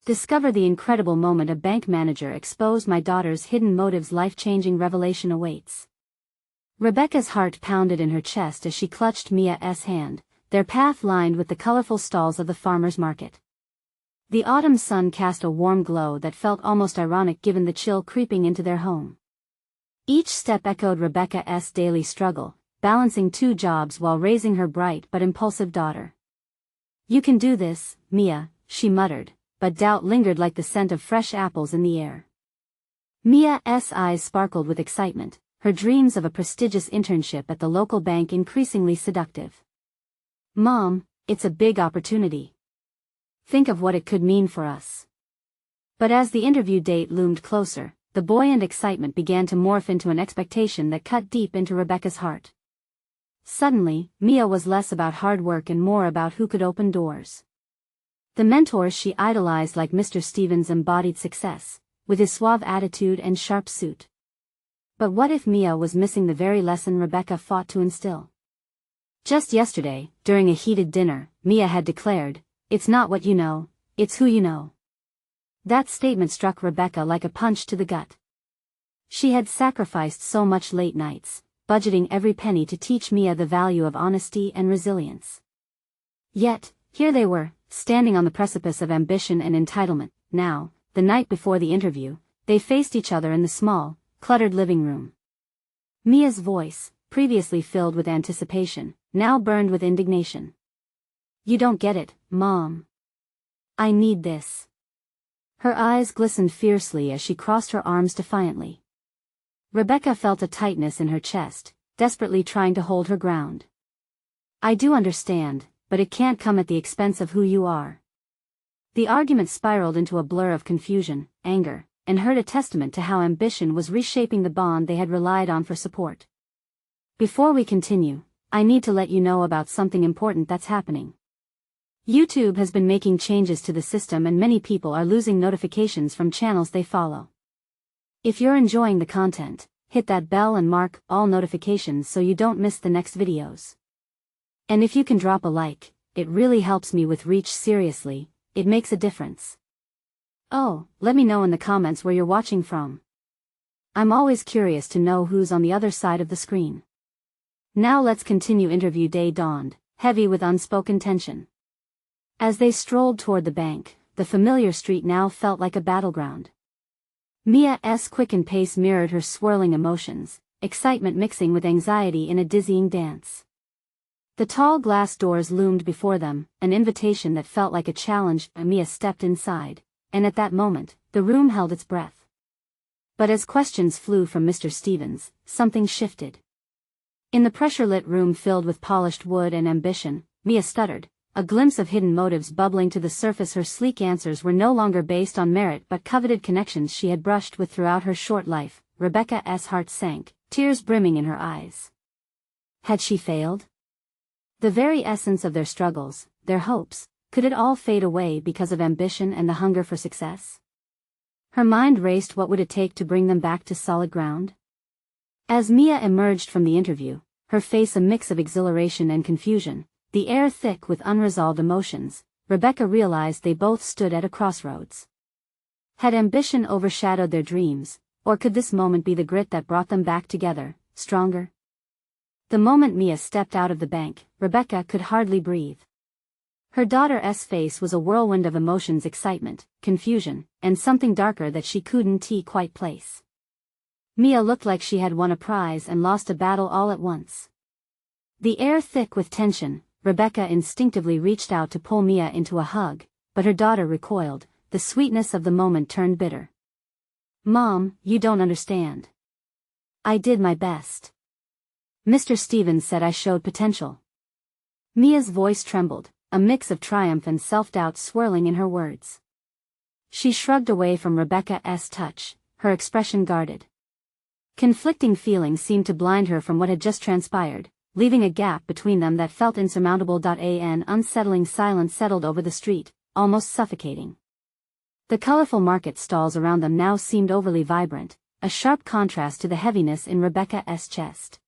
Discover the incredible moment a bank manager exposed my daughter's hidden motives. Life-changing revelation awaits. Rebecca's heart pounded in her chest as she clutched Mia's hand, their path lined with the colorful stalls of the farmer's market. The autumn sun cast a warm glow that felt almost ironic given the chill creeping into their home. Each step echoed Rebecca's daily struggle, balancing 2 jobs while raising her bright but impulsive daughter. "You can do this, Mia," she muttered, but doubt lingered like the scent of fresh apples in the air. Mia's eyes sparkled with excitement, her dreams of a prestigious internship at the local bank increasingly seductive. "Mom, it's a big opportunity. Think of what it could mean for us." But as the interview date loomed closer, the buoyant excitement began to morph into an expectation that cut deep into Rebecca's heart. Suddenly, Mia was less about hard work and more about who could open doors. The mentors she idolized, like Mr. Stevens, embodied success, with his suave attitude and sharp suit. But what if Mia was missing the very lesson Rebecca fought to instill? Just yesterday, during a heated dinner, Mia had declared, "It's not what you know, it's who you know." That statement struck Rebecca like a punch to the gut. She had sacrificed so much late nights, budgeting every penny to teach Mia the value of honesty and resilience. Yet, here they were, standing on the precipice of ambition and entitlement. Now, the night before the interview, they faced each other in the small, cluttered living room. Mia's voice, previously filled with anticipation, now burned with indignation. "You don't get it, Mom. I need this." Her eyes glistened fiercely as she crossed her arms defiantly. Rebecca felt a tightness in her chest, desperately trying to hold her ground. "I do understand, but it can't come at the expense of who you are." The argument spiraled into a blur of confusion, anger, and hurt, a testament to how ambition was reshaping the bond they had relied on for support. "Before we continue, I need to let you know about something important that's happening. YouTube has been making changes to the system and many people are losing notifications from channels they follow. If you're enjoying the content, hit that bell and mark all notifications so you don't miss the next videos. And if you can drop a like, it really helps me with reach. Seriously, it makes a difference. Oh, let me know in the comments where you're watching from. I'm always curious to know who's on the other side of the screen." Now let's continue. Interview day dawned, heavy with unspoken tension. As they strolled toward the bank, the familiar street now felt like a battleground. Mia's quickened pace mirrored her swirling emotions, excitement mixing with anxiety in a dizzying dance. The tall glass doors loomed before them, an invitation that felt like a challenge. Mia stepped inside, and at that moment, the room held its breath. But as questions flew from Mr. Stevens, something shifted. In the pressure-lit room filled with polished wood and ambition, Mia stuttered, a glimpse of hidden motives bubbling to the surface. Her sleek answers were no longer based on merit but coveted connections she had brushed with throughout her short life. Rebecca's heart sank, tears brimming in her eyes. Had she failed? The very essence of their struggles, their hopes, could it all fade away because of ambition and the hunger for success? Her mind raced. What would it take to bring them back to solid ground? As Mia emerged from the interview, her face a mix of exhilaration and confusion, the air thick with unresolved emotions, Rebecca realized they both stood at a crossroads. Had ambition overshadowed their dreams, or could this moment be the grit that brought them back together, stronger? The moment Mia stepped out of the bank, Rebecca could hardly breathe. Her daughter's face was a whirlwind of emotions: excitement, confusion, and something darker that she couldn't quite place. Mia looked like she had won a prize and lost a battle all at once. The air thick with tension, Rebecca instinctively reached out to pull Mia into a hug, but her daughter recoiled. The sweetness of the moment turned bitter. "Mom, you don't understand. I did my best. Mr. Stevens said I showed potential." Mia's voice trembled, a mix of triumph and self-doubt swirling in her words. She shrugged away from Rebecca's touch, her expression guarded. Conflicting feelings seemed to blind her from what had just transpired, leaving a gap between them that felt insurmountable. An unsettling silence settled over the street, almost suffocating. The colorful market stalls around them now seemed overly vibrant, a sharp contrast to the heaviness in Rebecca's chest.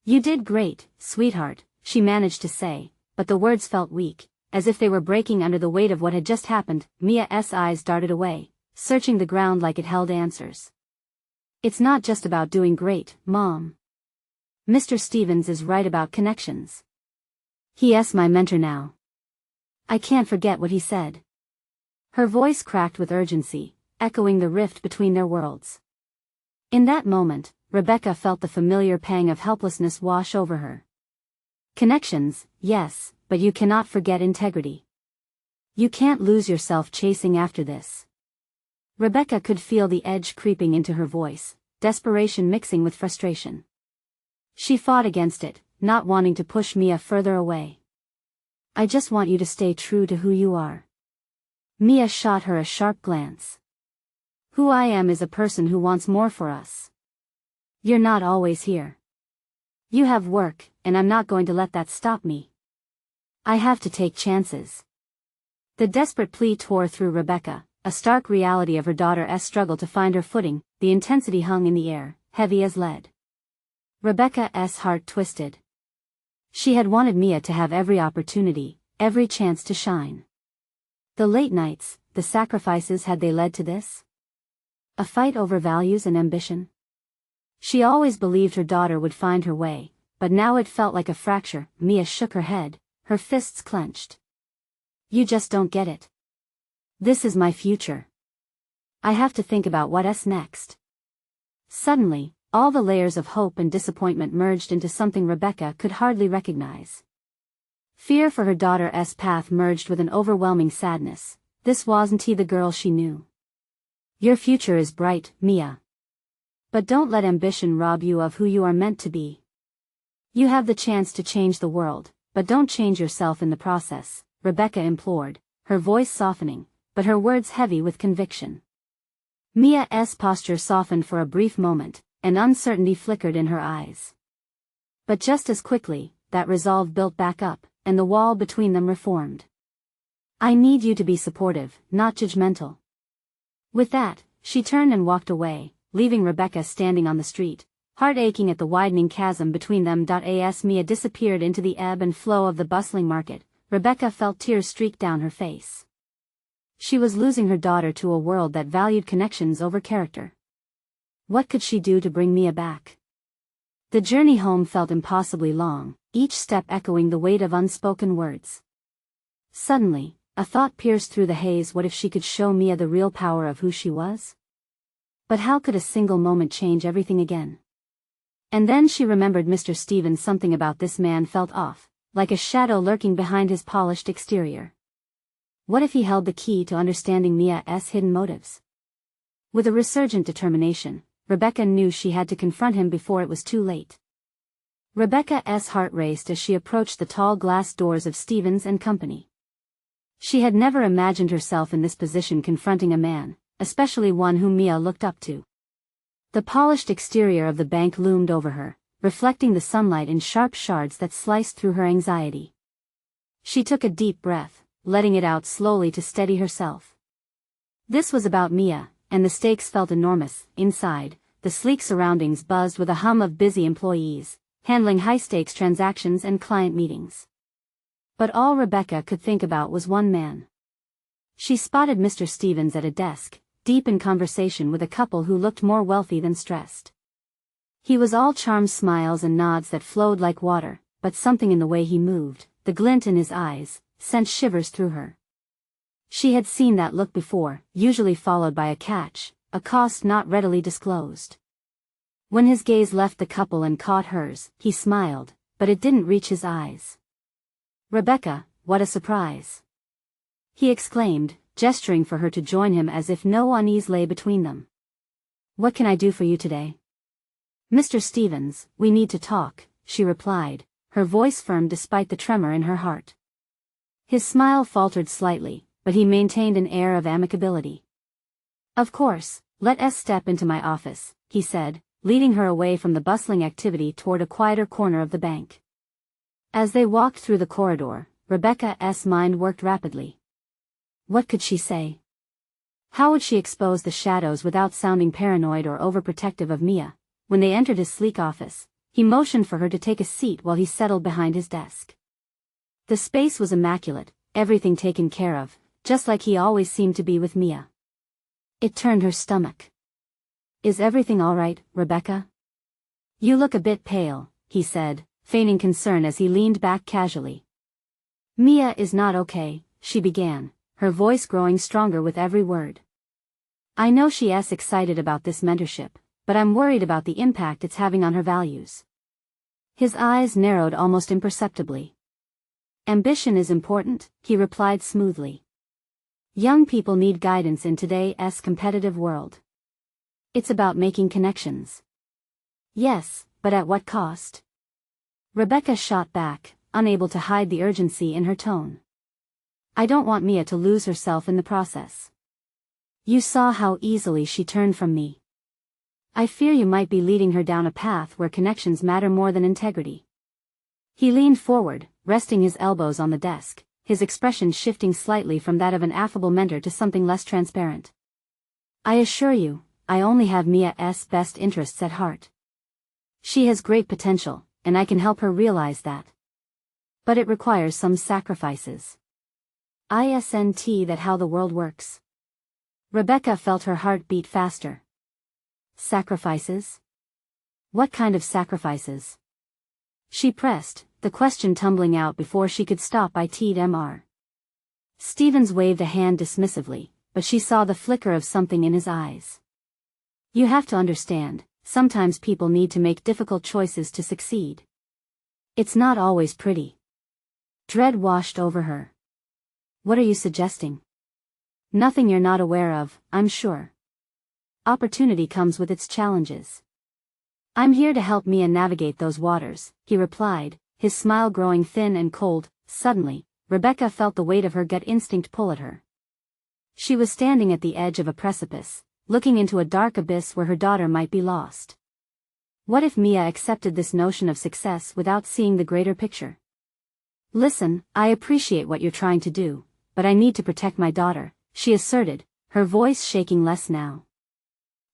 "You did great, sweetheart," she managed to say, but the words felt weak, as if they were breaking under the weight of what had just happened. Mia's eyes darted away, searching the ground like it held answers. It's not just about doing great, Mom. Mr. Stevens is right about connections. He's my mentor now. I can't forget what he said. Her voice cracked with urgency, echoing the rift between their worlds. In that moment, Rebecca felt the familiar pang of helplessness wash over her. Connections, yes, but you cannot forget integrity. You can't lose yourself chasing after this. Rebecca could feel the edge creeping into her voice, desperation mixing with frustration. She fought against it, not wanting to push Mia further away. I just want you to stay true to who you are. Mia shot her a sharp glance. Who I am is a person who wants more for us. You're not always here. You have work, and I'm not going to let that stop me. I have to take chances. The desperate plea tore through Rebecca, a stark reality of her daughter's struggle to find her footing. The intensity hung in the air, heavy as lead. Rebecca's heart twisted. She had wanted Mia to have every opportunity, every chance to shine. The late nights, the sacrifices, had they led to this? A fight over values and ambition? She always believed her daughter would find her way, but now it felt like a fracture. Mia shook her head, her fists clenched. You just don't get it. This is my future. I have to think about what's next. Suddenly, all the layers of hope and disappointment merged into something Rebecca could hardly recognize. Fear for her daughter's path merged with an overwhelming sadness. This wasn't the girl she knew. Your future is bright, Mia. But don't let ambition rob you of who you are meant to be. You have the chance to change the world, but don't change yourself in the process, Rebecca implored, her voice softening, but her words heavy with conviction. Mia's posture softened for a brief moment, and uncertainty flickered in her eyes. But just as quickly, that resolve built back up, and the wall between them reformed. I need you to be supportive, not judgmental. With that, she turned and walked away, leaving Rebecca standing on the street, heart aching at the widening chasm between them. As Mia disappeared into the ebb and flow of the bustling market, Rebecca felt tears streak down her face. She was losing her daughter to a world that valued connections over character. What could she do to bring Mia back? The journey home felt impossibly long, each step echoing the weight of unspoken words. Suddenly, a thought pierced through the haze. What if she could show Mia the real power of who she was? But how could a single moment change everything again? And then she remembered Mr. Stevens. Something about this man felt off, like a shadow lurking behind his polished exterior. What if he held the key to understanding Mia's hidden motives? With a resurgent determination, Rebecca knew she had to confront him before it was too late. Rebecca's heart raced as she approached the tall glass doors of Stevens and Company. She had never imagined herself in this position, confronting a man, especially one whom Mia looked up to. The polished exterior of the bank loomed over her, reflecting the sunlight in sharp shards that sliced through her anxiety. She took a deep breath, letting it out slowly to steady herself. This was about Mia, and the stakes felt enormous. Inside, the sleek surroundings buzzed with a hum of busy employees, handling high-stakes transactions and client meetings. But all Rebecca could think about was one man. She spotted Mr. Stevens at a desk, deep in conversation with a couple who looked more wealthy than stressed. He was all charm, smiles and nods that flowed like water, but something in the way he moved, the glint in his eyes, sent shivers through her. She had seen that look before, usually followed by a catch, a cost not readily disclosed. When his gaze left the couple and caught hers, he smiled, but it didn't reach his eyes. Rebecca, what a surprise! He exclaimed, gesturing for her to join him as if no unease lay between them. What can I do for you today? Mr. Stevens, we need to talk, she replied, her voice firm despite the tremor in her heart. His smile faltered slightly, but he maintained an air of amicability. Of course, let us step into my office, he said, leading her away from the bustling activity toward a quieter corner of the bank. As they walked through the corridor, Rebecca's mind worked rapidly. What could she say? How would she expose the shadows without sounding paranoid or overprotective of Mia? When they entered his sleek office, he motioned for her to take a seat while he settled behind his desk. The space was immaculate, everything taken care of, just like he always seemed to be with Mia. It turned her stomach. "Is everything all right, Rebecca? You look a bit pale," he said, feigning concern as he leaned back casually. "Mia is not okay," she began, her voice growing stronger with every word. "I know she's excited about this mentorship, but I'm worried about the impact it's having on her values." His eyes narrowed almost imperceptibly. "Ambition is important," he replied smoothly. "Young people need guidance in today's competitive world. It's about making connections." "Yes, but at what cost?" Rebecca shot back, unable to hide the urgency in her tone. "I don't want Mia to lose herself in the process. You saw how easily she turned from me. I fear you might be leading her down a path where connections matter more than integrity." He leaned forward, resting his elbows on the desk, his expression shifting slightly from that of an affable mentor to something less transparent. "I assure you, I only have Mia's best interests at heart. She has great potential, and I can help her realize that. But it requires some sacrifices. Isn't that how the world works?" Rebecca felt her heart beat faster. "Sacrifices? What kind of sacrifices?" she pressed, the question tumbling out before she could stop. Mr. Stevens waved a hand dismissively, but she saw the flicker of something in his eyes. "You have to understand, sometimes people need to make difficult choices to succeed. It's not always pretty." Dread washed over her. "What are you suggesting?" "Nothing you're not aware of, I'm sure. Opportunity comes with its challenges. I'm here to help Mia navigate those waters," he replied, his smile growing thin and cold. Suddenly, Rebecca felt the weight of her gut instinct pull at her. She was standing at the edge of a precipice, looking into a dark abyss where her daughter might be lost. What if Mia accepted this notion of success without seeing the greater picture? "Listen, I appreciate what you're trying to do, but I need to protect my daughter," she asserted, her voice shaking less now.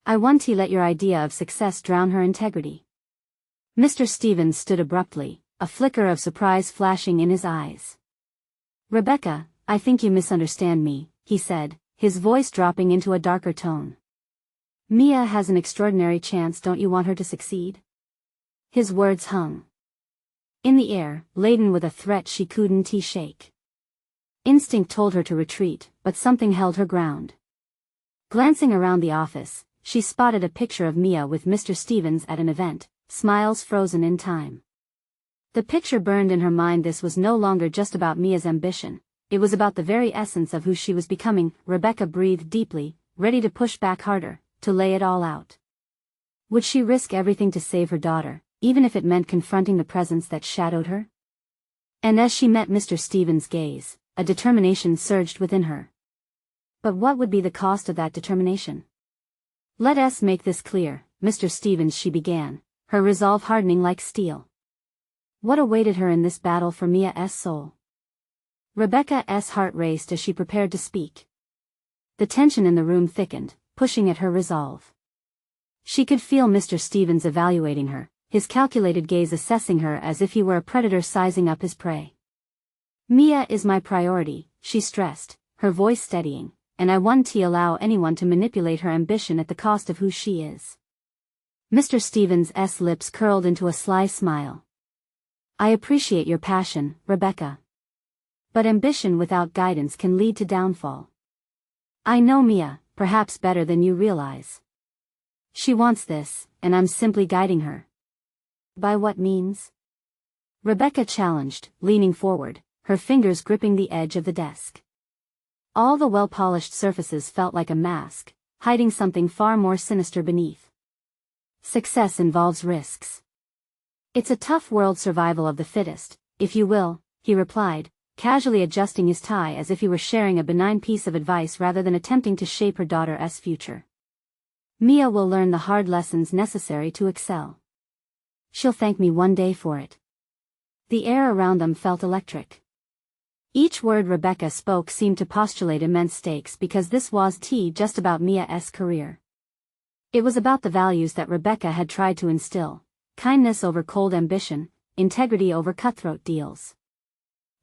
"I won't let your idea of success drown her integrity." Mr. Stevens stood abruptly, a flicker of surprise flashing in his eyes. "Rebecca, I think you misunderstand me," he said, his voice dropping into a darker tone. "Mia has an extraordinary chance. Don't you want her to succeed?" His words hung in the air, laden with a threat she couldn't shake. Instinct told her to retreat, but something held her ground. Glancing around the office, she spotted a picture of Mia with Mr. Stevens at an event, smiles frozen in time. The picture burned in her mind. This was no longer just about Mia's ambition, it was about the very essence of who she was becoming. Rebecca breathed deeply, ready to push back harder, to lay it all out. Would she risk everything to save her daughter, even if it meant confronting the presence that shadowed her? And as she met Mr. Stevens' gaze, a determination surged within her. But what would be the cost of that determination? "Let us make this clear, Mr. Stevens," she began, her resolve hardening like steel. What awaited her in this battle for Mia's soul? Rebecca's heart raced as she prepared to speak. The tension in the room thickened, pushing at her resolve. She could feel Mr. Stevens evaluating her, his calculated gaze assessing her as if he were a predator sizing up his prey. "Mia is my priority," she stressed, her voice steadying, "and I won't allow anyone to manipulate her ambition at the cost of who she is." Mr. Stevens' lips curled into a sly smile. "I appreciate your passion, Rebecca. But ambition without guidance can lead to downfall. I know Mia, perhaps better than you realize. She wants this, and I'm simply guiding her." "By what means?" Rebecca challenged, leaning forward, her fingers gripping the edge of the desk. All the well-polished surfaces felt like a mask, hiding something far more sinister beneath. "Success involves risks. It's a tough world, survival of the fittest, if you will," he replied, casually adjusting his tie as if he were sharing a benign piece of advice rather than attempting to shape her daughter's future. "Mia will learn the hard lessons necessary to excel. She'll thank me one day for it." The air around them felt electric. Each word Rebecca spoke seemed to postulate immense stakes because this was just about Mia's career. It was about the values that Rebecca had tried to instill: kindness over cold ambition, integrity over cutthroat deals.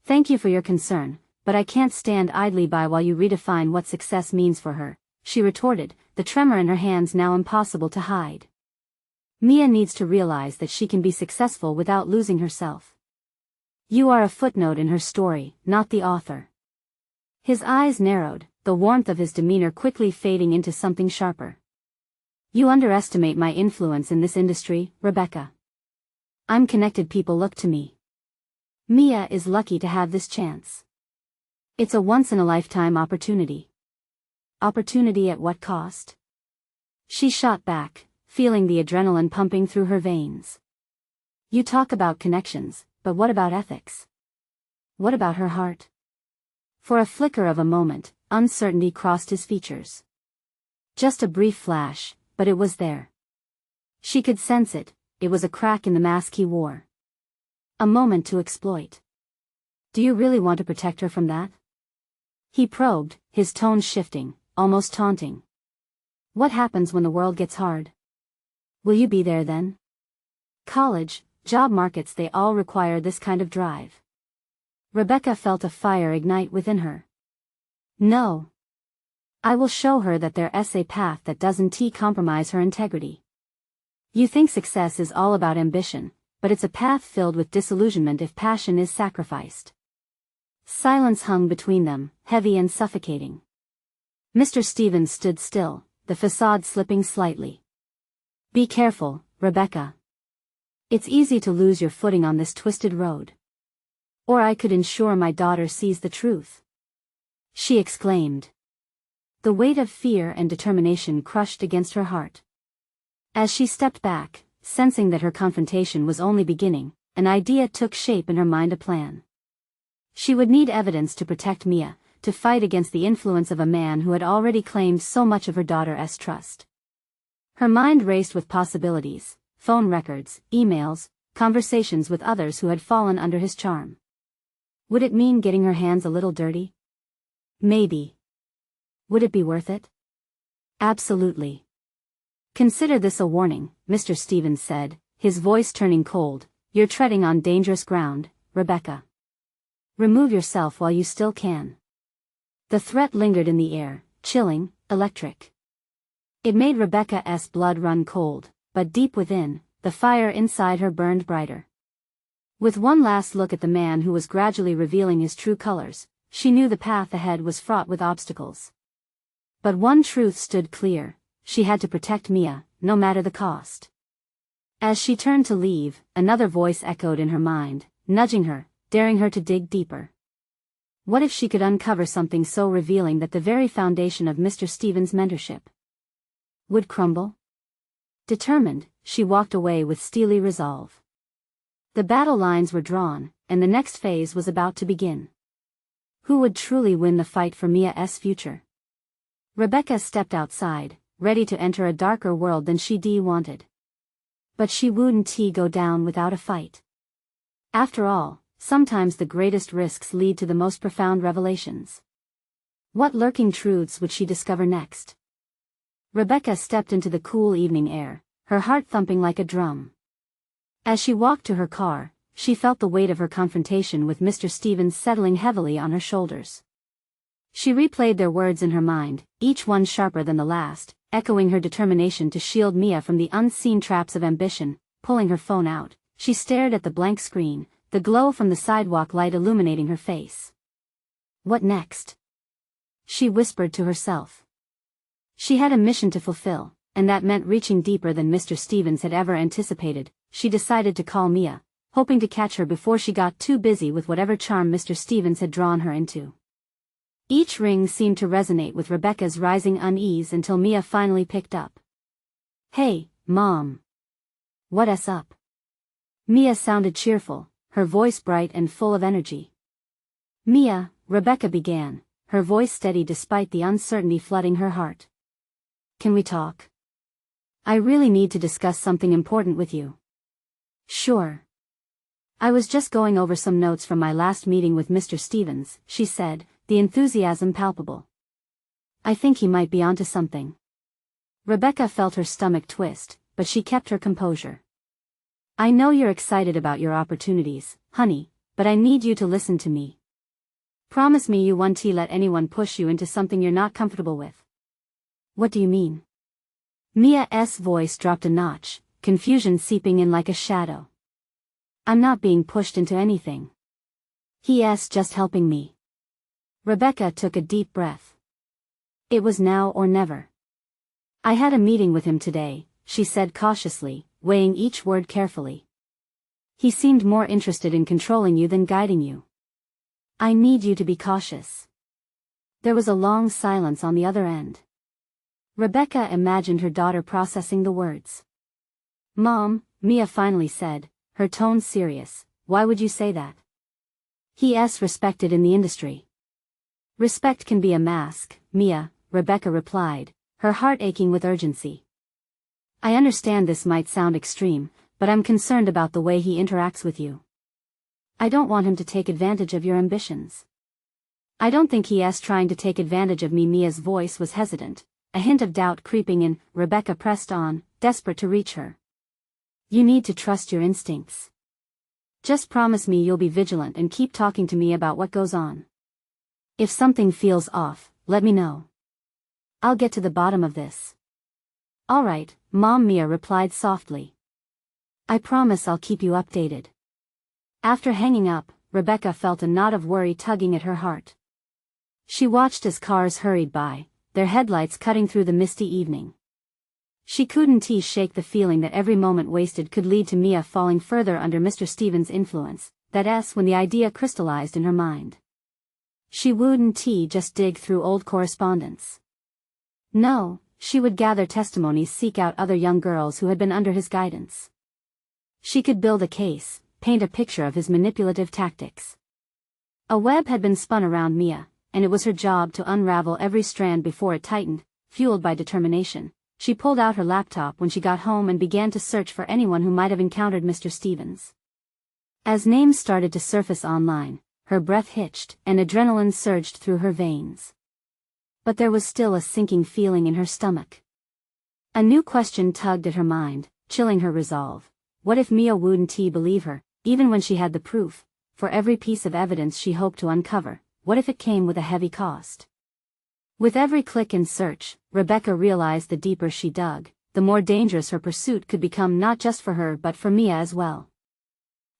"Thank you for your concern, but but I can't stand idly by while you redefine what success means for her, she retorted, the tremor in her hands now impossible to hide. Mia needs to realize that she can be successful without losing herself. You are a footnote in her story, not the author. His eyes narrowed, the warmth of his demeanor quickly fading into something sharper. You underestimate my influence in this industry, Rebecca. I'm connected, people look to me. Mia is lucky to have this chance. It's a once-in-a-lifetime opportunity. Opportunity at what cost? She shot back, feeling the adrenaline pumping through her veins. You talk about connections, but what about ethics? What about her heart? For a flicker of a moment, uncertainty crossed his features. Just a brief flash, but it was there. She could sense it, it was a crack in the mask he wore. A moment to exploit. Do you really want to protect her from that? He probed, his tone shifting, almost taunting. What happens when the world gets hard? Will you be there then? College, job markets, they all require this kind of drive. Rebecca felt a fire ignite within her. No. I will show her that there's a path that doesn't compromise her integrity. You think success is all about ambition, but it's a path filled with disillusionment if passion is sacrificed. Silence hung between them, heavy and suffocating. Mr. Stevens stood still, the facade slipping slightly. Be careful, Rebecca. It's easy to lose your footing on this twisted road. Or I could ensure my daughter sees the truth. She exclaimed. The weight of fear and determination crushed against her heart. As she stepped back, sensing that her confrontation was only beginning, an idea took shape in her mind, a plan. She would need evidence to protect Mia, to fight against the influence of a man who had already claimed so much of her daughter's trust. Her mind raced with possibilities, phone records, emails, conversations with others who had fallen under his charm. Would it mean getting her hands a little dirty? Maybe. Would it be worth it? Absolutely. Consider this a warning, Mr. Stevens said, his voice turning cold. You're treading on dangerous ground, Rebecca. Remove yourself while you still can. The threat lingered in the air, chilling, electric. It made Rebecca's blood run cold, but deep within, the fire inside her burned brighter. With one last look at the man who was gradually revealing his true colors, she knew the path ahead was fraught with obstacles. But one truth stood clear, she had to protect Mia, no matter the cost. As she turned to leave, another voice echoed in her mind, nudging her, daring her to dig deeper. What if she could uncover something so revealing that the very foundation of Mr. Stevens' mentorship would crumble? Determined, she walked away with steely resolve. The battle lines were drawn, and the next phase was about to begin. Who would truly win the fight for Mia's future? Rebecca stepped outside, ready to enter a darker world than she wanted. But she wouldn't go down without a fight. After all, sometimes the greatest risks lead to the most profound revelations. What lurking truths would she discover next? Rebecca stepped into the cool evening air, her heart thumping like a drum. As she walked to her car, she felt the weight of her confrontation with Mr. Stevens settling heavily on her shoulders. She replayed their words in her mind, each one sharper than the last, echoing her determination to shield Mia from the unseen traps of ambition. Pulling her phone out, she stared at the blank screen, the glow from the sidewalk light illuminating her face. What next? She whispered to herself. She had a mission to fulfill, and that meant reaching deeper than Mr. Stevens had ever anticipated. She decided to call Mia, hoping to catch her before she got too busy with whatever charm Mr. Stevens had drawn her into. Each ring seemed to resonate with Rebecca's rising unease until Mia finally picked up. Hey, Mom. What's up? Mia sounded cheerful, her voice bright and full of energy. Mia, Rebecca began, her voice steady despite the uncertainty flooding her heart. Can we talk? I really need to discuss something important with you. Sure. I was just going over some notes from my last meeting with Mr. Stevens, she said, the enthusiasm palpable. I think he might be onto something. Rebecca felt her stomach twist, but she kept her composure. I know you're excited about your opportunities, honey, but I need you to listen to me. Promise me you won't let anyone push you into something you're not comfortable with. What do you mean? Mia's voice dropped a notch, confusion seeping in like a shadow. I'm not being pushed into anything. He's just helping me. Rebecca took a deep breath. It was now or never. I had a meeting with him today, she said cautiously, weighing each word carefully. He seemed more interested in controlling you than guiding you. I need you to be cautious. There was a long silence on the other end. Rebecca imagined her daughter processing the words. Mom, Mia finally said, her tone serious, why would you say that? He's respected in the industry. Respect can be a mask, Mia, Rebecca replied, her heart aching with urgency. I understand this might sound extreme, but I'm concerned about the way he interacts with you. I don't want him to take advantage of your ambitions. I don't think he's trying to take advantage of me. Mia's voice was hesitant, a hint of doubt creeping in. Rebecca pressed on, desperate to reach her. You need to trust your instincts. Just promise me you'll be vigilant and keep talking to me about what goes on. If something feels off, let me know. I'll get to the bottom of this. All right, Mom, Mia replied softly. I promise I'll keep you updated. After hanging up, Rebecca felt a knot of worry tugging at her heart. She watched as cars hurried by, their headlights cutting through the misty evening. She couldn't shake the feeling that every moment wasted could lead to Mia falling further under Mr. Stevens' influence, when the idea crystallized in her mind. She wouldn't just dig through old correspondence. No, she would gather testimonies, seek out other young girls who had been under his guidance. She could build a case, paint a picture of his manipulative tactics. A web had been spun around Mia, and it was her job to unravel every strand before it tightened. Fueled by determination, she pulled out her laptop when she got home and began to search for anyone who might have encountered Mr. Stevens. As names started to surface online, her breath hitched and adrenaline surged through her veins. But there was still a sinking feeling in her stomach. A new question tugged at her mind, chilling her resolve. What if Mia wouldn't believe her, even when she had the proof? For every piece of evidence she hoped to uncover, what if it came with a heavy cost? With every click and search, Rebecca realized the deeper she dug, the more dangerous her pursuit could become, not just for her but for Mia as well.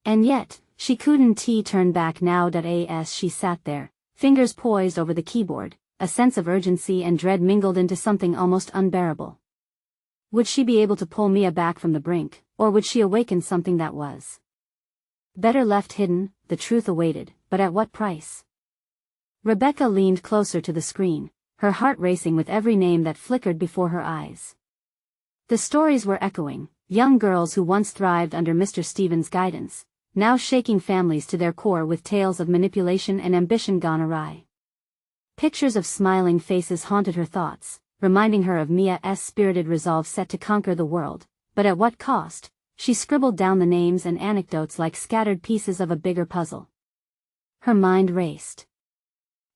And yet, she couldn't turn back now. As she sat there, fingers poised over the keyboard, a sense of urgency and dread mingled into something almost unbearable. Would she be able to pull Mia back from the brink, or would she awaken something that was better left hidden? The truth awaited, but at what price? Rebecca leaned closer to the screen, her heart racing with every name that flickered before her eyes. The stories were echoing, young girls who once thrived under Mr. Stevens' guidance, now shaking families to their core with tales of manipulation and ambition gone awry. Pictures of smiling faces haunted her thoughts, reminding her of Mia's spirited resolve set to conquer the world, but at what cost? She scribbled down the names and anecdotes like scattered pieces of a bigger puzzle. Her mind raced.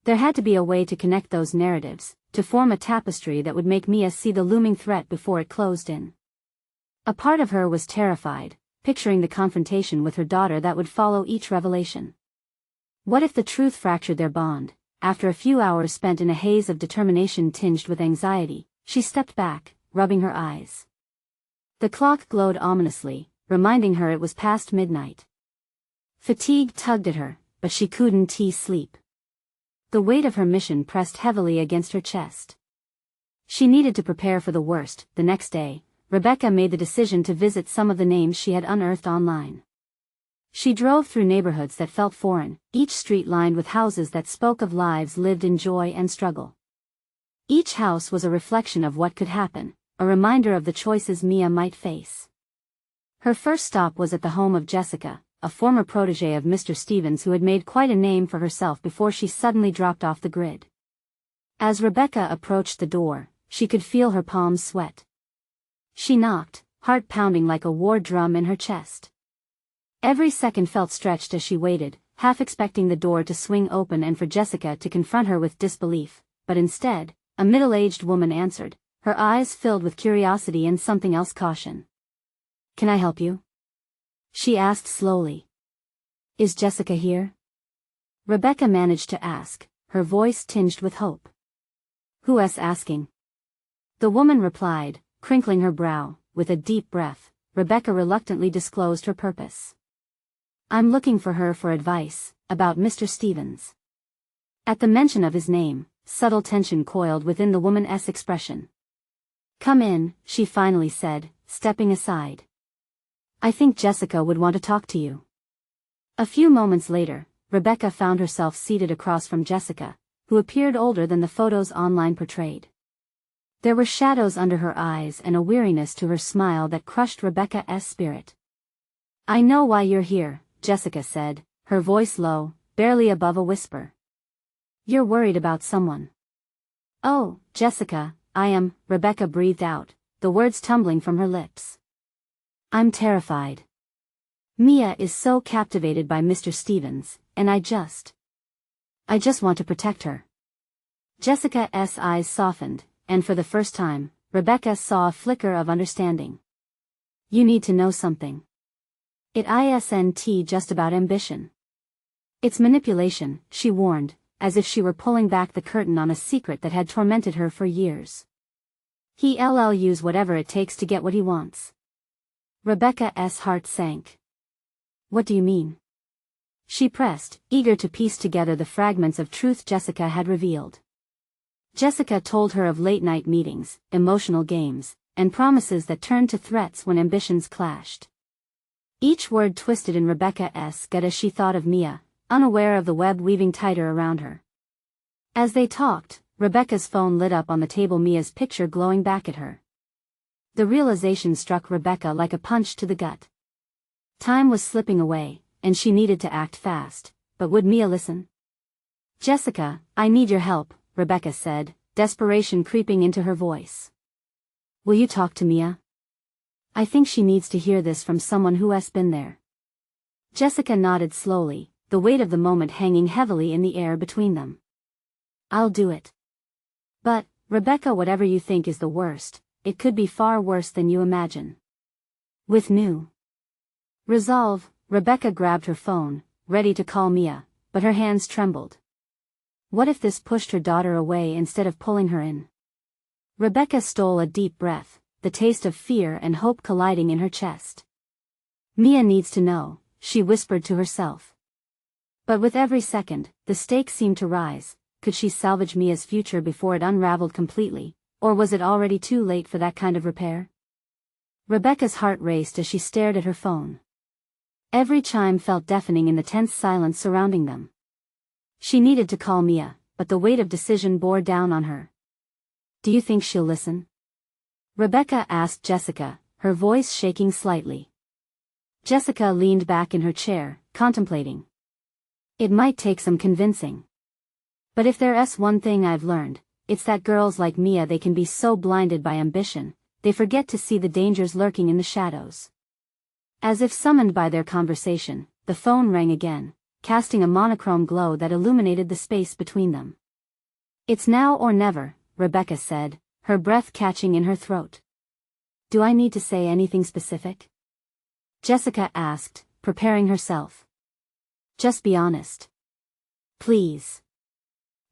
There had to be a way to connect those narratives, to form a tapestry that would make Mia see the looming threat before it closed in. A part of her was terrified, picturing the confrontation with her daughter that would follow each revelation. What if the truth fractured their bond? After a few hours spent in a haze of determination tinged with anxiety, she stepped back, rubbing her eyes. The clock glowed ominously, reminding her it was past midnight. Fatigue tugged at her, but she couldn't sleep. The weight of her mission pressed heavily against her chest. She needed to prepare for the worst. The next day, Rebecca made the decision to visit some of the names she had unearthed online. She drove through neighborhoods that felt foreign, each street lined with houses that spoke of lives lived in joy and struggle. Each house was a reflection of what could happen, a reminder of the choices Mia might face. Her first stop was at the home of Jessica, a former protégé of Mr. Stevens who had made quite a name for herself before she suddenly dropped off the grid. As Rebecca approached the door, she could feel her palms sweat. She knocked, heart pounding like a war drum in her chest. Every second felt stretched as she waited, half expecting the door to swing open and for Jessica to confront her with disbelief, but instead, a middle-aged woman answered, her eyes filled with curiosity and something else, caution. Can I help you? She asked slowly. Is Jessica here? Rebecca managed to ask, her voice tinged with hope. Who's asking? The woman replied, crinkling her brow. With a deep breath, Rebecca reluctantly disclosed her purpose. I'm looking for her for advice, about Mr. Stevens. At the mention of his name, subtle tension coiled within the woman's expression. Come in, she finally said, stepping aside. I think Jessica would want to talk to you. A few moments later, Rebecca found herself seated across from Jessica, who appeared older than the photos online portrayed. There were shadows under her eyes and a weariness to her smile that crushed Rebecca's spirit. I know why you're here, Jessica said, her voice low, barely above a whisper. You're worried about someone. Oh, Jessica, I am, Rebecca breathed out, the words tumbling from her lips. I'm terrified. Mia is so captivated by Mr. Stevens, and I just want to protect her. Jessica's eyes softened, and for the first time, Rebecca saw a flicker of understanding. You need to know something. It isn't just about ambition. It's manipulation, she warned, as if she were pulling back the curtain on a secret that had tormented her for years. He'll use whatever it takes to get what he wants. Rebecca's heart sank. What do you mean? She pressed, eager to piece together the fragments of truth Jessica had revealed. Jessica told her of late-night meetings, emotional games, and promises that turned to threats when ambitions clashed. Each word twisted in Rebecca's gut as she thought of Mia, unaware of the web weaving tighter around her. As they talked, Rebecca's phone lit up on the table, Mia's picture glowing back at her. The realization struck Rebecca like a punch to the gut. Time was slipping away, and she needed to act fast, but would Mia listen? Jessica, I need your help, Rebecca said, desperation creeping into her voice. Will you talk to Mia? I think she needs to hear this from someone who has been there. Jessica nodded slowly, the weight of the moment hanging heavily in the air between them. I'll do it. But, Rebecca, whatever you think is the worst, it could be far worse than you imagine. With new resolve, Rebecca grabbed her phone, ready to call Mia, but her hands trembled. What if this pushed her daughter away instead of pulling her in? Rebecca stole a deep breath, the taste of fear and hope colliding in her chest. Mia needs to know, she whispered to herself. But with every second, the stakes seemed to rise. Could she salvage Mia's future before it unraveled completely, or was it already too late for that kind of repair? Rebecca's heart raced as she stared at her phone. Every chime felt deafening in the tense silence surrounding them. She needed to call Mia, but the weight of decision bore down on her. Do you think she'll listen? Rebecca asked Jessica, her voice shaking slightly. Jessica leaned back in her chair, contemplating. It might take some convincing. But if there's one thing I've learned, it's that girls like Mia, they can be so blinded by ambition, they forget to see the dangers lurking in the shadows. As if summoned by their conversation, the phone rang again, casting a monochrome glow that illuminated the space between them. It's now or never, Rebecca said, her breath catching in her throat. Do I need to say anything specific? Jessica asked, preparing herself. Just be honest. Please.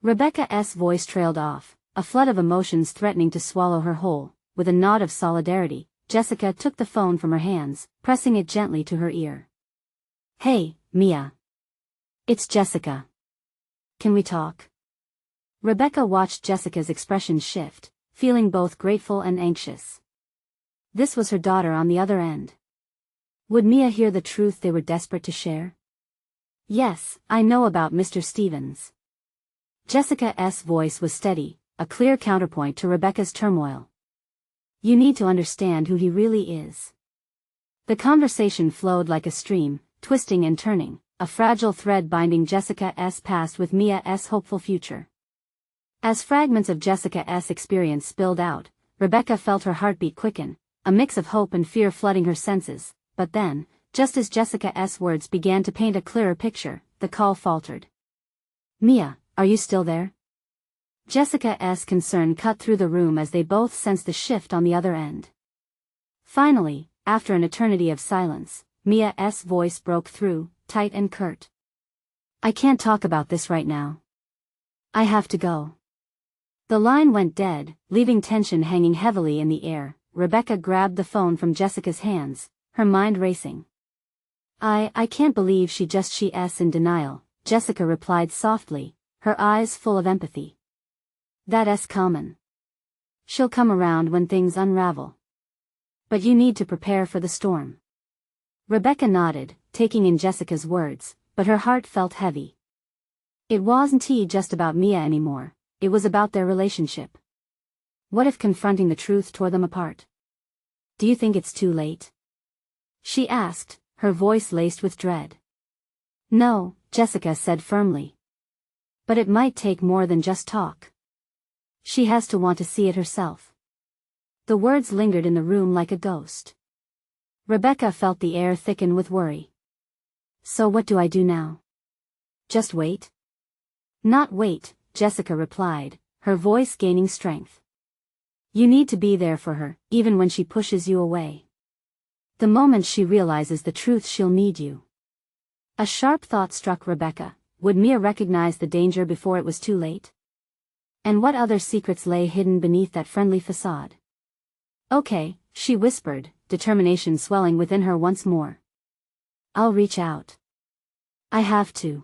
Rebecca's voice trailed off, a flood of emotions threatening to swallow her whole. With a nod of solidarity, Jessica took the phone from her hands, pressing it gently to her ear. Hey, Mia. It's Jessica. Can we talk? Rebecca watched Jessica's expression shift, feeling both grateful and anxious. This was her daughter on the other end. Would Mia hear the truth they were desperate to share? Yes, I know about Mr. Stevens. Jessica's voice was steady, a clear counterpoint to Rebecca's turmoil. You need to understand who he really is. The conversation flowed like a stream, twisting and turning, a fragile thread binding Jessica's past with Mia's hopeful future. As fragments of Jessica's experience spilled out, Rebecca felt her heartbeat quicken, a mix of hope and fear flooding her senses, but then, just as Jessica's words began to paint a clearer picture, the call faltered. Mia, are you still there? Jessica's concern cut through the room as they both sensed the shift on the other end. Finally, after an eternity of silence, Mia's voice broke through, tight and curt. I can't talk about this right now. I have to go. The line went dead, leaving tension hanging heavily in the air. Rebecca grabbed the phone from Jessica's hands, her mind racing. I can't believe she's in denial, Jessica replied softly, her eyes full of empathy. That's common. She'll come around when things unravel. But you need to prepare for the storm. Rebecca nodded, taking in Jessica's words, but her heart felt heavy. It wasn't just about Mia anymore, it was about their relationship. What if confronting the truth tore them apart? Do you think it's too late? She asked, her voice laced with dread. No, Jessica said firmly. But it might take more than just talk. She has to want to see it herself. The words lingered in the room like a ghost. Rebecca felt the air thicken with worry. So what do I do now? Just wait? Not wait, Jessica replied, her voice gaining strength. You need to be there for her, even when she pushes you away. The moment she realizes the truth, she'll need you. A sharp thought struck Rebecca. Would Mia recognize the danger before it was too late? And what other secrets lay hidden beneath that friendly facade? Okay, she whispered, determination swelling within her once more. I'll reach out. I have to.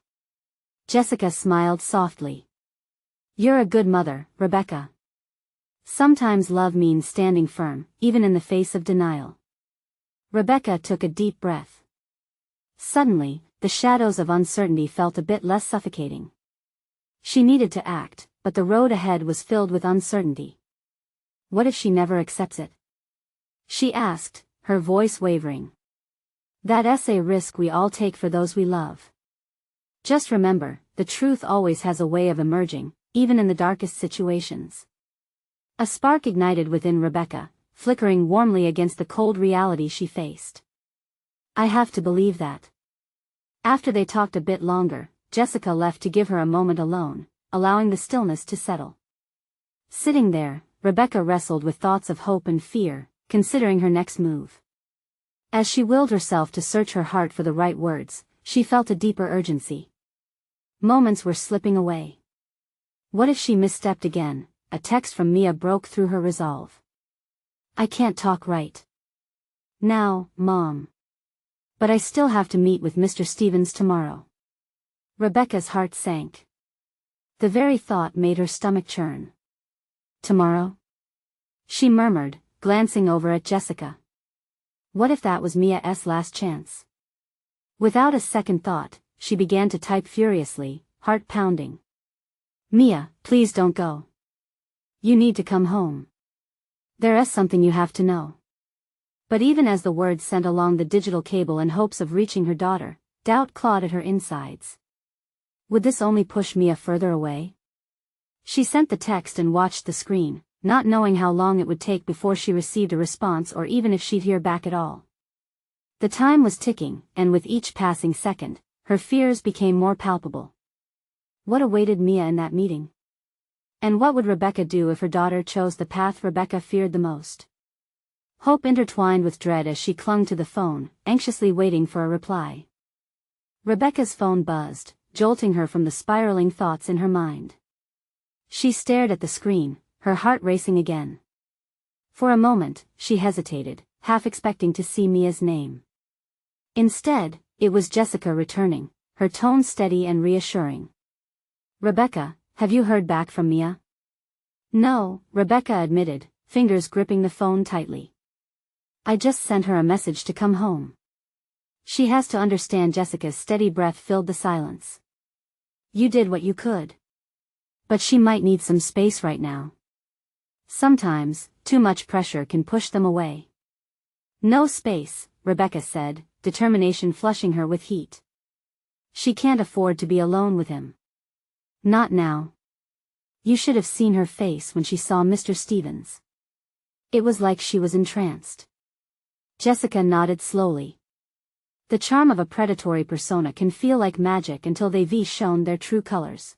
Jessica smiled softly. You're a good mother, Rebecca. Sometimes love means standing firm, even in the face of denial. Rebecca took a deep breath. Suddenly, the shadows of uncertainty felt a bit less suffocating. She needed to act, but the road ahead was filled with uncertainty. What if she never accepts it? She asked, her voice wavering. That's a risk we all take for those we love. Just remember, the truth always has a way of emerging, even in the darkest situations. A spark ignited within Rebecca, flickering warmly against the cold reality she faced. I have to believe that. After they talked a bit longer, Jessica left to give her a moment alone, allowing the stillness to settle. Sitting there, Rebecca wrestled with thoughts of hope and fear, considering her next move. As she willed herself to search her heart for the right words, she felt a deeper urgency. Moments were slipping away. What if she misstepped again? A text from Mia broke through her resolve. I can't talk right now, Mom. But I still have to meet with Mr. Stevens tomorrow. Rebecca's heart sank. The very thought made her stomach churn. Tomorrow? She murmured, glancing over at Jessica. What if that was Mia's last chance? Without a second thought, she began to type furiously, heart pounding. Mia, please don't go. You need to come home. There's something you have to know. But even as the words sent along the digital cable in hopes of reaching her daughter, doubt clawed at her insides. Would this only push Mia further away? She sent the text and watched the screen, not knowing how long it would take before she received a response or even if she'd hear back at all. The time was ticking, and with each passing second, her fears became more palpable. What awaited Mia in that meeting? And what would Rebecca do if her daughter chose the path Rebecca feared the most? Hope intertwined with dread as she clung to the phone, anxiously waiting for a reply. Rebecca's phone buzzed, jolting her from the spiraling thoughts in her mind. She stared at the screen, her heart racing again. For a moment, she hesitated, half expecting to see Mia's name. Instead, it was Jessica returning, her tone steady and reassuring. Rebecca, have you heard back from Mia? No, Rebecca admitted, fingers gripping the phone tightly. I just sent her a message to come home. She has to understand. Jessica's steady breath filled the silence. You did what you could. But she might need some space right now. Sometimes, too much pressure can push them away. No space, Rebecca said, determination flushing her with heat. She can't afford to be alone with him. Not now. You should have seen her face when she saw Mr. Stevens. It was like she was entranced. Jessica nodded slowly. The charm of a predatory persona can feel like magic until they've shown their true colors.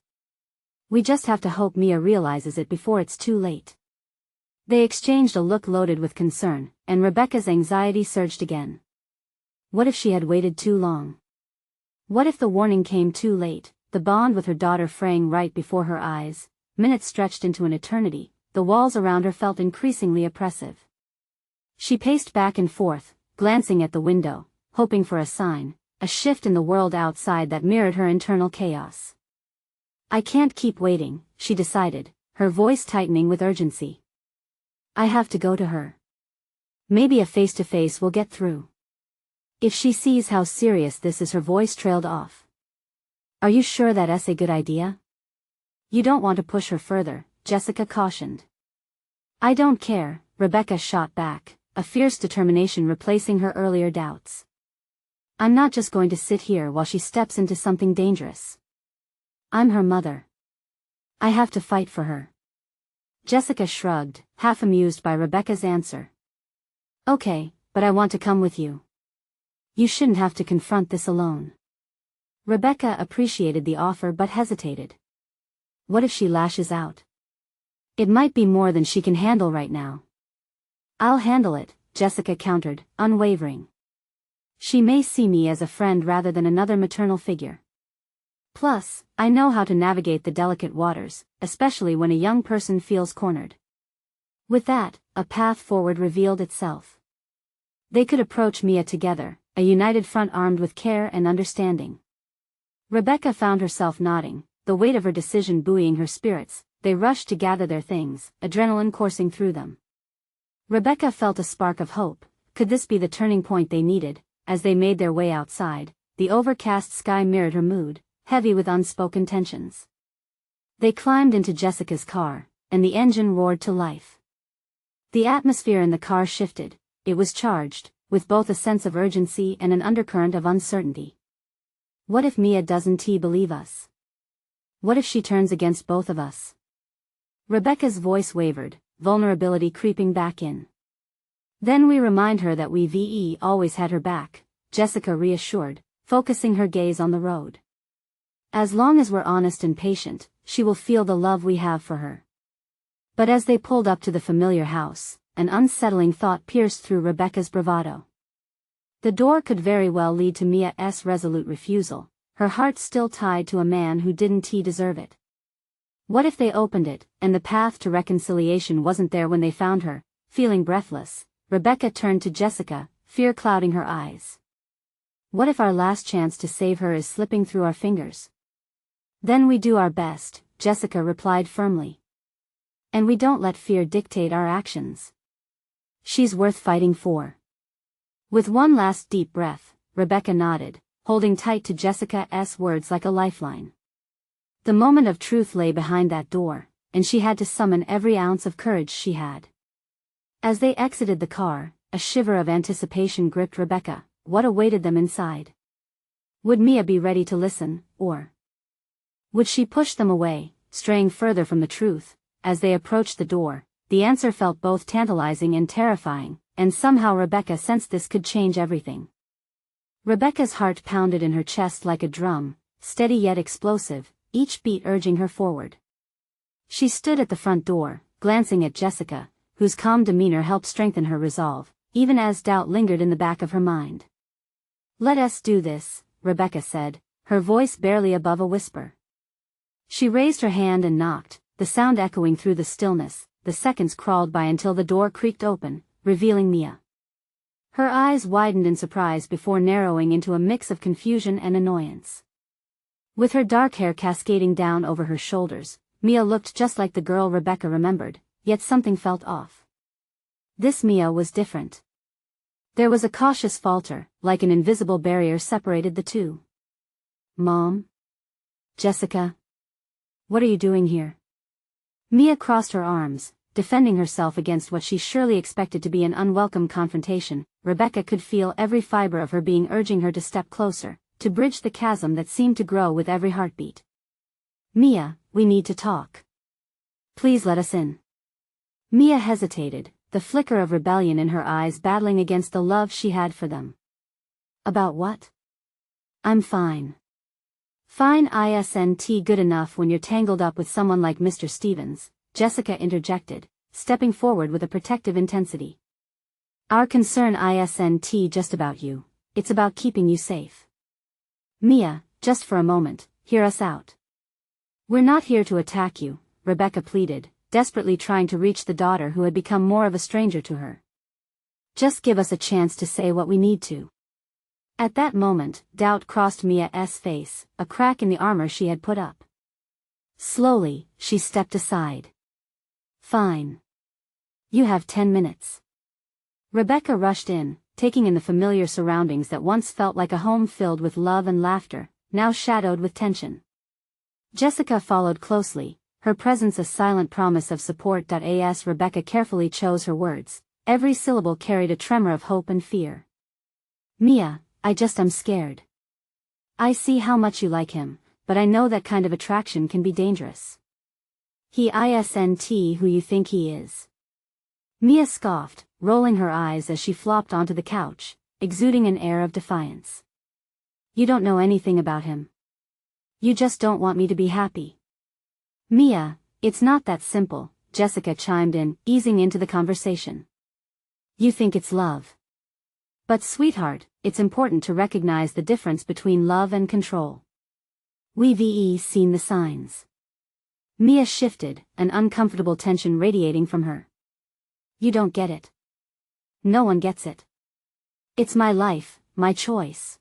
We just have to hope Mia realizes it before it's too late. They exchanged a look loaded with concern, and Rebecca's anxiety surged again. What if she had waited too long? What if the warning came too late, the bond with her daughter fraying right before her eyes? Minutes stretched into an eternity, the walls around her felt increasingly oppressive. She paced back and forth, glancing at the window, hoping for a sign, a shift in the world outside that mirrored her internal chaos. I can't keep waiting, she decided, her voice tightening with urgency. I have to go to her. Maybe a face-to-face will get through. If she sees how serious this is, her voice trailed off. Are you sure that's a good idea? You don't want to push her further, Jessica cautioned. I don't care, Rebecca shot back, a fierce determination replacing her earlier doubts. I'm not just going to sit here while she steps into something dangerous. I'm her mother. I have to fight for her. Jessica shrugged, half amused by Rebecca's answer. Okay, but I want to come with you. You shouldn't have to confront this alone. Rebecca appreciated the offer but hesitated. What if she lashes out? It might be more than she can handle right now. I'll handle it, Jessica countered, unwavering. She may see me as a friend rather than another maternal figure. Plus, I know how to navigate the delicate waters, especially when a young person feels cornered. With that, a path forward revealed itself. They could approach Mia together, a united front armed with care and understanding. Rebecca found herself nodding, the weight of her decision buoying her spirits. They rushed to gather their things, adrenaline coursing through them. Rebecca felt a spark of hope. Could this be the turning point they needed? As they made their way outside, the overcast sky mirrored her mood, heavy with unspoken tensions. They climbed into Jessica's car, and the engine roared to life. The atmosphere in the car shifted. It was charged, with both a sense of urgency and an undercurrent of uncertainty. What if Mia doesn't believe us? What if she turns against both of us? Rebecca's voice wavered, vulnerability creeping back in. Then we remind her that we always had her back, Jessica reassured, focusing her gaze on the road. As long as we're honest and patient, she will feel the love we have for her. But as they pulled up to the familiar house, an unsettling thought pierced through Rebecca's bravado. The door could very well lead to Mia's resolute refusal, her heart still tied to a man who didn't deserve it. What if they opened it, and the path to reconciliation wasn't there when they found her? Feeling breathless, Rebecca turned to Jessica, fear clouding her eyes. What if our last chance to save her is slipping through our fingers? Then we do our best, Jessica replied firmly. And we don't let fear dictate our actions. She's worth fighting for. With one last deep breath, Rebecca nodded, holding tight to Jessica's words like a lifeline. The moment of truth lay behind that door, and she had to summon every ounce of courage she had. As they exited the car, a shiver of anticipation gripped Rebecca. What awaited them inside? Would Mia be ready to listen, or would she push them away, straying further from the truth? As they approached the door, the answer felt both tantalizing and terrifying, and somehow Rebecca sensed this could change everything. Rebecca's heart pounded in her chest like a drum, steady yet explosive, each beat urging her forward. She stood at the front door, glancing at Jessica, whose calm demeanor helped strengthen her resolve, even as doubt lingered in the back of her mind. Let us do this, Rebecca said, her voice barely above a whisper. She raised her hand and knocked, the sound echoing through the stillness. The seconds crawled by until the door creaked open, revealing Mia. Her eyes widened in surprise before narrowing into a mix of confusion and annoyance. With her dark hair cascading down over her shoulders, Mia looked just like the girl Rebecca remembered, yet something felt off. This Mia was different. There was a cautious falter, like an invisible barrier separated the two. Mom? Jessica? What are you doing here? Mia crossed her arms, defending herself against what she surely expected to be an unwelcome confrontation. Rebecca could feel every fiber of her being urging her to step closer, to bridge the chasm that seemed to grow with every heartbeat. Mia, we need to talk. Please let us in. Mia hesitated, the flicker of rebellion in her eyes battling against the love she had for them. About what? I'm fine. Fine isn't good enough when you're tangled up with someone like Mr. Stevens, Jessica interjected, stepping forward with a protective intensity. Our concern isn't just about you, it's about keeping you safe. Mia, just for a moment, hear us out. We're not here to attack you, Rebecca pleaded, desperately trying to reach the daughter who had become more of a stranger to her. Just give us a chance to say what we need to. At that moment, doubt crossed Mia's face, a crack in the armor she had put up. Slowly, she stepped aside. Fine. You have 10 minutes. Rebecca rushed in, taking in the familiar surroundings that once felt like a home filled with love and laughter, now shadowed with tension. Jessica followed closely, her presence a silent promise of support. As Rebecca carefully chose her words, every syllable carried a tremor of hope and fear. Mia, I'm scared. I see how much you like him, but I know that kind of attraction can be dangerous. He isn't who you think he is. Mia scoffed, rolling her eyes as she flopped onto the couch, exuding an air of defiance. You don't know anything about him. You just don't want me to be happy. Mia, it's not that simple, Jessica chimed in, easing into the conversation. You think it's love. But sweetheart, it's important to recognize the difference between love and control. We've seen the signs. Mia shifted, an uncomfortable tension radiating from her. You don't get it. No one gets it. It's my life, my choice.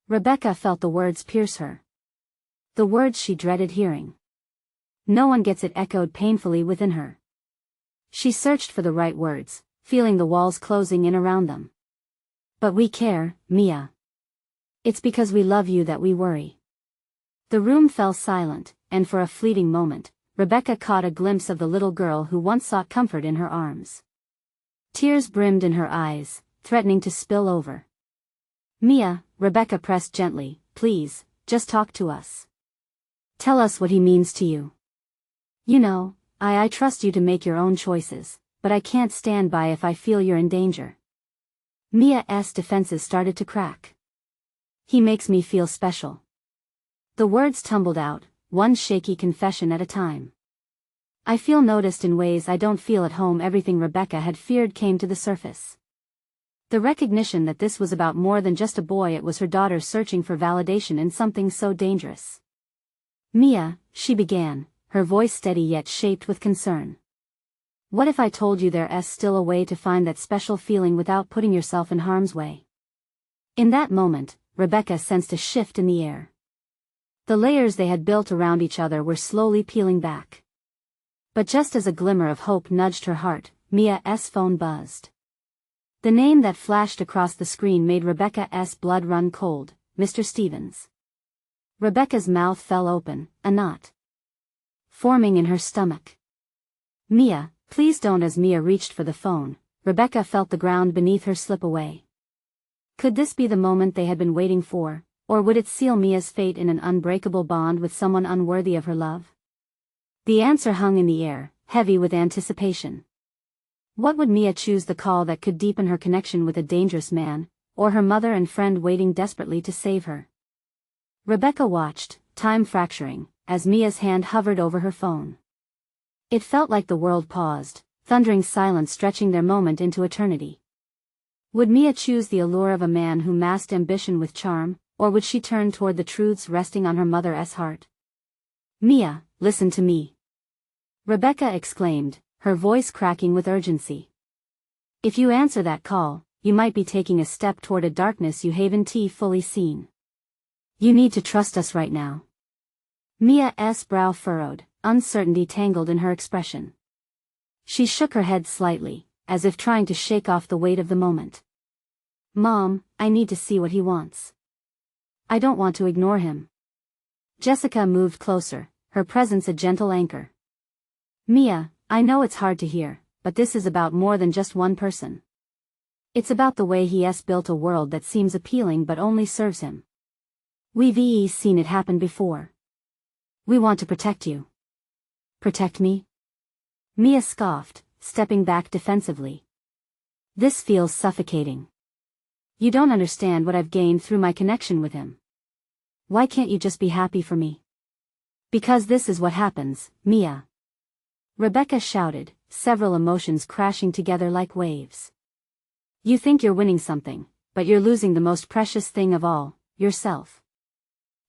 Rebecca felt the words pierce her. The words she dreaded hearing. No one gets it echoed painfully within her. She searched for the right words, feeling the walls closing in around them. But we care, Mia. It's because we love you that we worry. The room fell silent, and for a fleeting moment, Rebecca caught a glimpse of the little girl who once sought comfort in her arms. Tears brimmed in her eyes, threatening to spill over. Mia, Rebecca pressed gently, please, just talk to us. Tell us what he means to you. You know, I trust you to make your own choices, but I can't stand by if I feel you're in danger. Mia's defenses started to crack. He makes me feel special. The words tumbled out, one shaky confession at a time. I feel noticed in ways I don't feel at home. Everything Rebecca had feared came to the surface. The recognition that this was about more than just a boy, it was her daughter searching for validation in something so dangerous. Mia, she began, her voice steady yet shaped with concern. What if I told you there's still a way to find that special feeling without putting yourself in harm's way? In that moment, Rebecca sensed a shift in the air. The layers they had built around each other were slowly peeling back. But just as a glimmer of hope nudged her heart, Mia's phone buzzed. The name that flashed across the screen made Rebecca's blood run cold, Mr. Stevens. Rebecca's mouth fell open, a knot forming in her stomach. Mia, please don't. As Mia reached for the phone, Rebecca felt the ground beneath her slip away. Could this be the moment they had been waiting for, or would it seal Mia's fate in an unbreakable bond with someone unworthy of her love? The answer hung in the air, heavy with anticipation. What would Mia choose? The call that could deepen her connection with a dangerous man, or her mother and friend waiting desperately to save her? Rebecca watched, time fracturing, as Mia's hand hovered over her phone. It felt like the world paused, thundering silence stretching their moment into eternity. Would Mia choose the allure of a man who masked ambition with charm, or would she turn toward the truths resting on her mother's heart? Mia, listen to me. Rebecca exclaimed, her voice cracking with urgency. If you answer that call, you might be taking a step toward a darkness you haven't fully seen. You need to trust us right now. Mia's brow furrowed, uncertainty tangled in her expression. She shook her head slightly, as if trying to shake off the weight of the moment. Mom, I need to see what he wants. I don't want to ignore him. Jessica moved closer, her presence a gentle anchor. Mia, I know it's hard to hear, but this is about more than just one person. It's about the way he's built a world that seems appealing but only serves him. We've seen it happen before. We want to protect you. Protect me? Mia scoffed, stepping back defensively. This feels suffocating. You don't understand what I've gained through my connection with him. Why can't you just be happy for me? Because this is what happens, Mia. Rebecca shouted, several emotions crashing together like waves. You think you're winning something, but you're losing the most precious thing of all, yourself.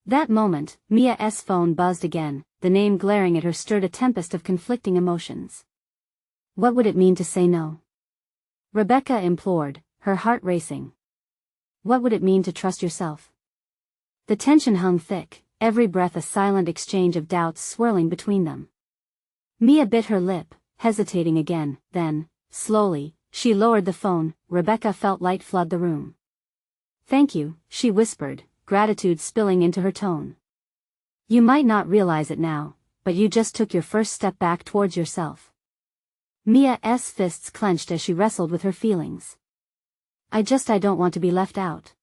That moment, Mia's phone buzzed again. The name glaring at her stirred a tempest of conflicting emotions. What would it mean to say no? Rebecca implored, her heart racing. What would it mean to trust yourself? The tension hung thick, every breath a silent exchange of doubts swirling between them. Mia bit her lip, hesitating again, then, slowly, she lowered the phone. Rebecca felt light flood the room. Thank you, she whispered, gratitude spilling into her tone. You might not realize it now, but you just took your first step back towards yourself. Mia's fists clenched as she wrestled with her feelings. I don't want to be left out.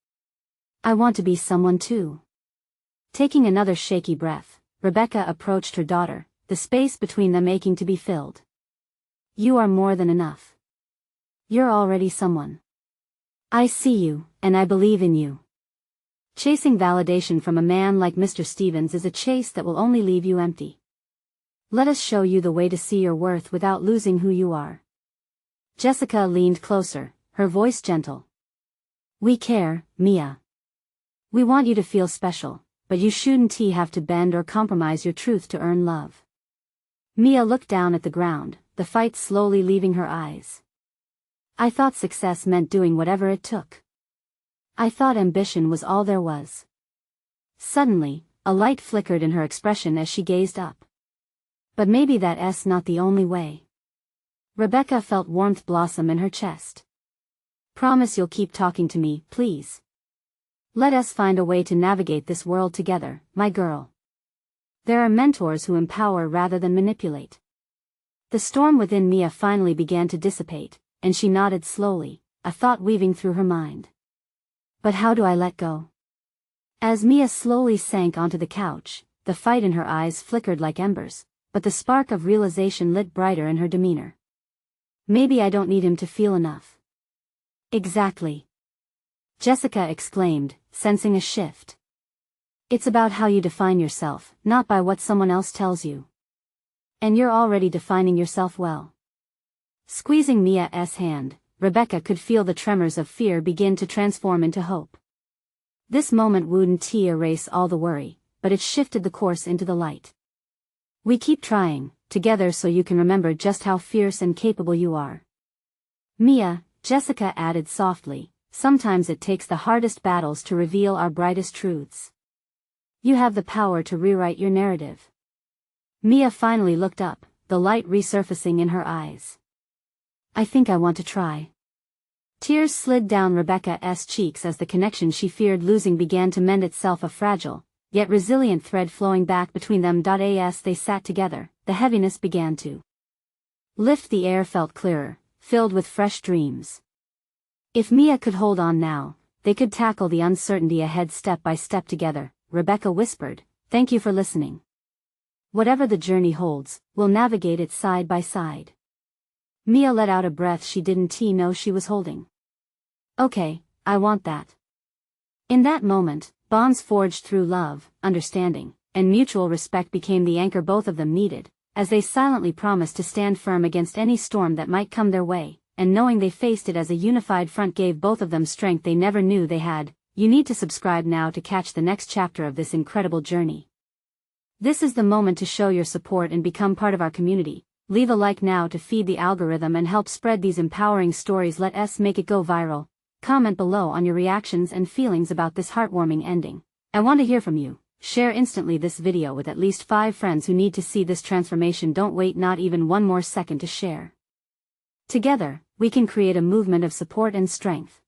I want to be someone too. Taking another shaky breath, Rebecca approached her daughter, the space between them aching to be filled. You are more than enough. You're already someone. I see you, and I believe in you. Chasing validation from a man like Mr. Stevens is a chase that will only leave you empty. Let us show you the way to see your worth without losing who you are. Jessica leaned closer, her voice gentle. We care, Mia. We want you to feel special, but you shouldn't have to bend or compromise your truth to earn love. Mia looked down at the ground, the fight slowly leaving her eyes. I thought success meant doing whatever it took. I thought ambition was all there was. Suddenly, a light flickered in her expression as she gazed up. But maybe that's not the only way. Rebecca felt warmth blossom in her chest. Promise you'll keep talking to me, please. Let us find a way to navigate this world together, my girl. There are mentors who empower rather than manipulate. The storm within Mia finally began to dissipate, and she nodded slowly, a thought weaving through her mind. But how do I let go? As Mia slowly sank onto the couch, the fight in her eyes flickered like embers, but the spark of realization lit brighter in her demeanor. Maybe I don't need him to feel enough. Exactly. Jessica exclaimed, sensing a shift. It's about how you define yourself, not by what someone else tells you. And you're already defining yourself well. Squeezing Mia's hand, Rebecca could feel the tremors of fear begin to transform into hope. This moment wouldn't erase all the worry, but it shifted the course into the light. We keep trying, together, so you can remember just how fierce and capable you are. Mia, Jessica added softly, sometimes it takes the hardest battles to reveal our brightest truths. You have the power to rewrite your narrative. Mia finally looked up, the light resurfacing in her eyes. I think I want to try. Tears slid down Rebecca's cheeks as the connection she feared losing began to mend itself, a fragile, yet resilient thread flowing back between them. As they sat together, the heaviness began to lift. The air felt clearer, filled with fresh dreams. If Mia could hold on now, they could tackle the uncertainty ahead step by step together. Rebecca whispered, "Thank you for listening. Whatever the journey holds, we'll navigate it side by side." Mia let out a breath she didn't know she was holding. Okay, I want that. In that moment, bonds forged through love, understanding, and mutual respect became the anchor both of them needed, as they silently promised to stand firm against any storm that might come their way, and knowing they faced it as a unified front gave both of them strength they never knew they had. You need to subscribe now to catch the next chapter of this incredible journey. This is the moment to show your support and become part of our community. Leave a like now to feed the algorithm and help spread these empowering stories. Let us make it go viral. Comment below on your reactions and feelings about this heartwarming ending. I want to hear from you. Share instantly this video with at least 5 friends who need to see this transformation. Don't wait not even one more second to share. Together, we can create a movement of support and strength.